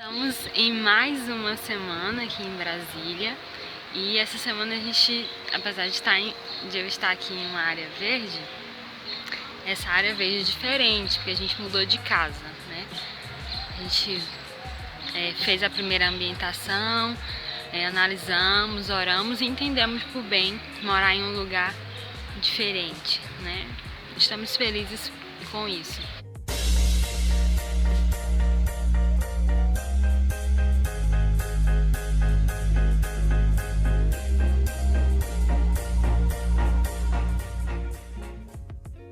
Estamos em mais uma semana aqui em Brasília e essa semana a gente, apesar de eu estar aqui em uma área verde, essa área verde é diferente, porque a gente mudou de casa, né? A gente fez a primeira ambientação, analisamos, oramos e entendemos por bem morar em um lugar diferente, né? Estamos felizes com isso.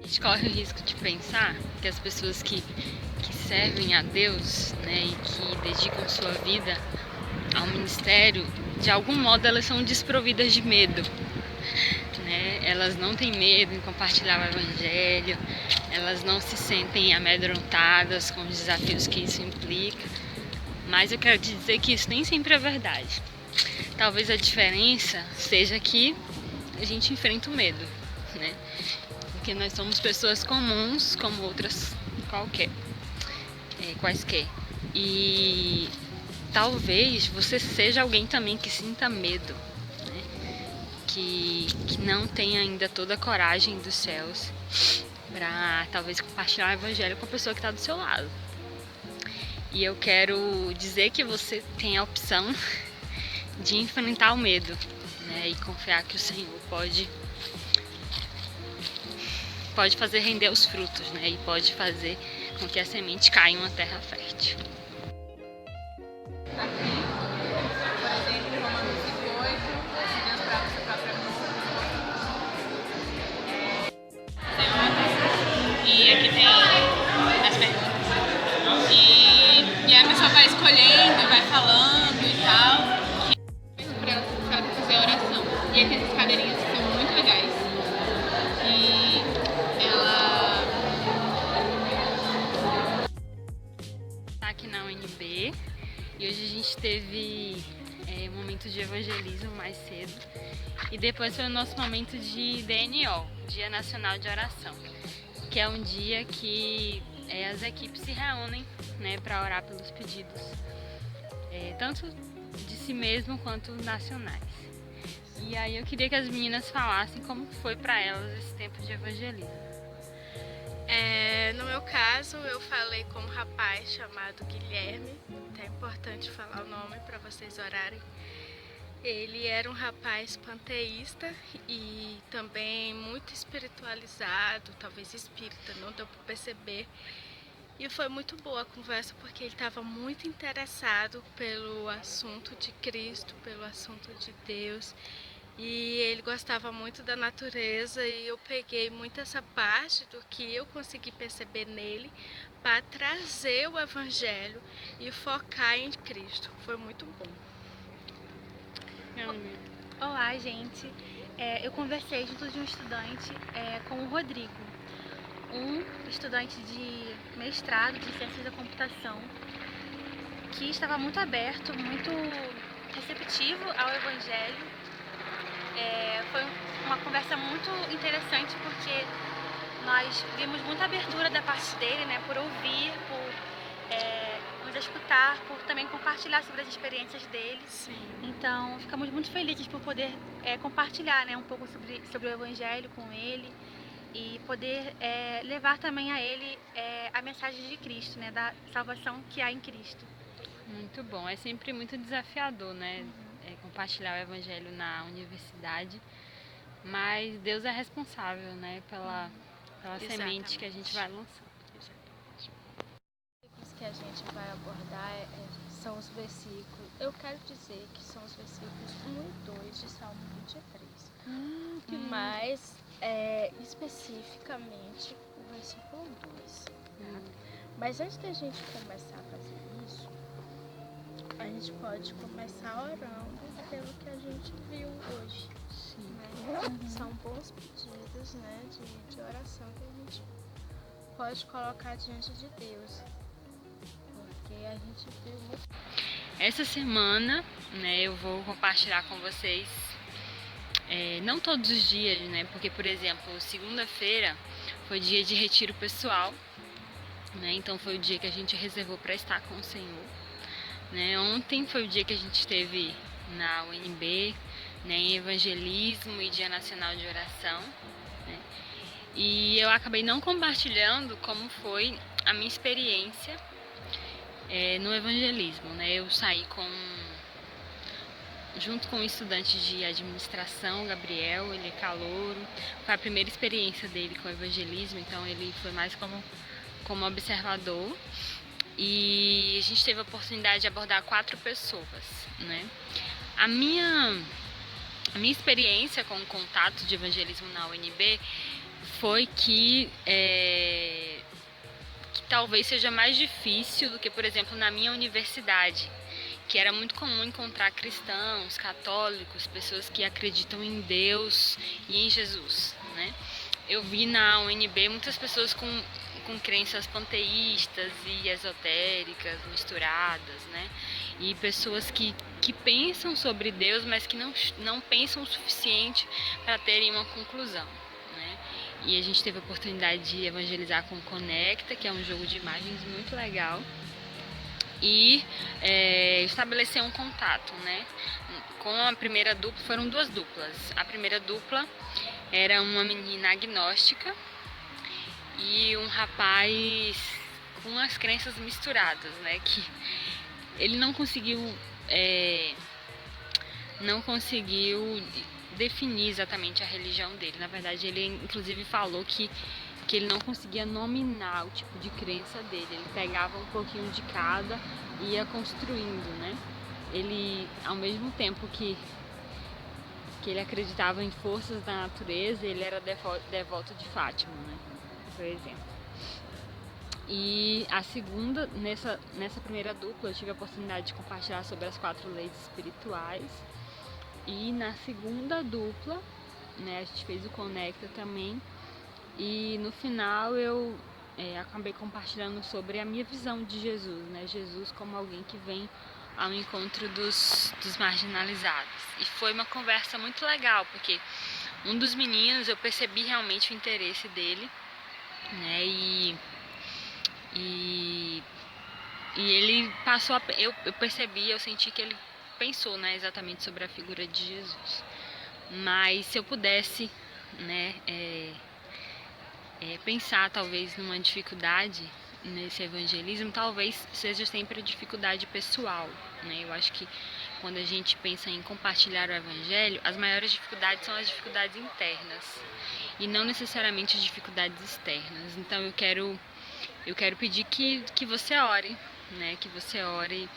A gente corre o risco de pensar que as pessoas que servem a Deus, né, e que dedicam sua vida ao ministério, de algum modo elas são desprovidas de medo, né? Elas não têm medo em compartilhar o evangelho, elas não se sentem amedrontadas com os desafios que isso implica, mas eu quero te dizer que isso nem sempre é verdade. Talvez a diferença seja que a gente enfrenta o medo, né? Porque nós somos pessoas comuns como outras quaisquer. E talvez você seja alguém também que sinta medo, né? Que não tenha ainda toda a coragem dos céus para talvez compartilhar o evangelho com a pessoa que está do seu lado. E eu quero dizer que você tem a opção de enfrentar o medo, né? E confiar que o Senhor pode fazer render os frutos, né? E pode fazer com que a semente caia em uma terra fértil. Aqui, por exemplo, em Romanos 5:8, se Deus para você próprio amor. E aqui tem as perguntas. E a pessoa vai escolhendo, vai falando e tal. Para ela fazer a oração. E aqui essas cadeirinhas são muito legais. E ela Tá aqui na UNB e hoje a gente teve um momento de evangelismo mais cedo e depois foi o nosso momento de DNO, Dia Nacional de Oração, que é um dia que as equipes se reúnem, né, para orar pelos pedidos, tanto de si mesmo quanto nacionais. E aí eu queria que as meninas falassem como foi para elas esse tempo de evangelismo. No meu caso, eu falei com um rapaz chamado Guilherme, é importante falar o nome para vocês orarem. Ele era um rapaz panteísta e também muito espiritualizado, talvez espírita, não deu para perceber. E foi muito boa a conversa porque ele estava muito interessado pelo assunto de Cristo, pelo assunto de Deus. E ele gostava muito da natureza e eu peguei muito essa parte do que eu consegui perceber nele para trazer o evangelho e focar em Cristo. Foi muito bom. Olá, gente. Eu conversei junto de um estudante com o Rodrigo, um estudante de mestrado de Ciências da Computação, que estava muito aberto, muito receptivo ao evangelho. Foi uma conversa muito interessante porque nós vimos muita abertura da parte dele, né, por ouvir, por nos escutar, por também compartilhar sobre as experiências dele. Sim. Então ficamos muito felizes por poder compartilhar, né, um pouco sobre o evangelho com ele e poder levar também a ele a mensagem de Cristo, né, da salvação que há em Cristo. Muito bom, é sempre muito desafiador, né? Compartilhar o evangelho na universidade, mas Deus é responsável, né, pela semente que a gente vai lançar. Os que a gente vai abordar são os versículos. Eu quero dizer que são os versículos 1 e 2 de Salmo 23. Mas especificamente o versículo 2. Mas antes da gente começar a fazer isso, a gente pode começar orando pelo que a gente viu hoje. Sim. Né? São bons pedidos, né, de oração que a gente pode colocar diante de Deus. Porque a gente viu muito. Essa semana, né, eu vou compartilhar com vocês, não todos os dias, né, porque, por exemplo, segunda-feira foi dia de retiro pessoal, né, então foi o dia que a gente reservou para estar com o Senhor. né? Ontem foi o dia que a gente esteve na UNB, né, em evangelismo e Dia Nacional de Oração, né? E eu acabei não compartilhando como foi a minha experiência no evangelismo, né? Eu saí junto com um estudante de administração, Gabriel, ele é calouro, foi a primeira experiência dele com o evangelismo, então ele foi mais como observador. E a gente teve a oportunidade de abordar 4 pessoas, né? A minha experiência com o contato de evangelismo na UNB foi que talvez seja mais difícil do que, por exemplo, na minha universidade, que era muito comum encontrar cristãos, católicos, pessoas que acreditam em Deus e em Jesus, né? Eu vi na UNB muitas pessoas com crenças panteístas e esotéricas misturadas, né? E pessoas que pensam sobre Deus, mas que não pensam o suficiente para terem uma conclusão, né? E a gente teve a oportunidade de evangelizar com o Conecta, que é um jogo de imagens muito legal, e estabelecer um contato, né? Com a primeira dupla, foram 2 duplas. A primeira dupla era uma menina agnóstica e um rapaz com as crenças misturadas, né? Que ele não conseguiu definir exatamente a religião dele. Na verdade, ele inclusive falou que ele não conseguia nominar o tipo de crença dele. Ele pegava um pouquinho de cada e ia construindo, né? Ele, ao mesmo tempo que ele acreditava em forças da natureza, ele era devoto de Fátima, né? Por exemplo. E a segunda, nessa primeira dupla, eu tive a oportunidade de compartilhar sobre as 4 leis espirituais. E na segunda dupla, né, a gente fez o Conecta também. E no final eu acabei compartilhando sobre a minha visão de Jesus, né? Jesus como alguém que vem ao encontro dos marginalizados. E foi uma conversa muito legal, porque um dos meninos, eu percebi realmente o interesse dele, né? E ele passou eu percebi, eu senti que ele pensou, né, exatamente sobre a figura de Jesus. Mas se eu pudesse, né, pensar talvez numa dificuldade nesse evangelismo, talvez seja sempre a dificuldade pessoal, né? Eu acho que quando a gente pensa em compartilhar o evangelho, as maiores dificuldades são as dificuldades internas e não necessariamente as dificuldades externas. Então eu quero pedir que você ore, né? Que você ore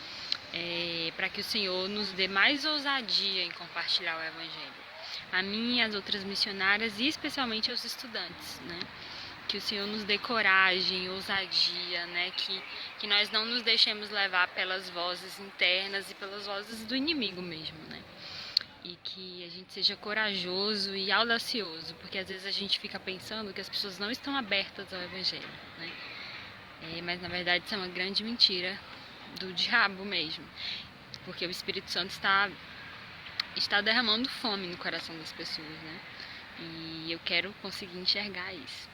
para que o Senhor nos dê mais ousadia em compartilhar o evangelho. A mim e as outras missionárias, e especialmente aos estudantes, né? Que o Senhor nos dê coragem, ousadia, né? Que nós não nos deixemos levar pelas vozes internas e pelas vozes do inimigo mesmo, né? E que a gente seja corajoso e audacioso, porque às vezes a gente fica pensando que as pessoas não estão abertas ao evangelho, né? Mas na verdade isso é uma grande mentira do diabo mesmo, porque o Espírito Santo está derramando fome no coração das pessoas, né? E eu quero conseguir enxergar isso.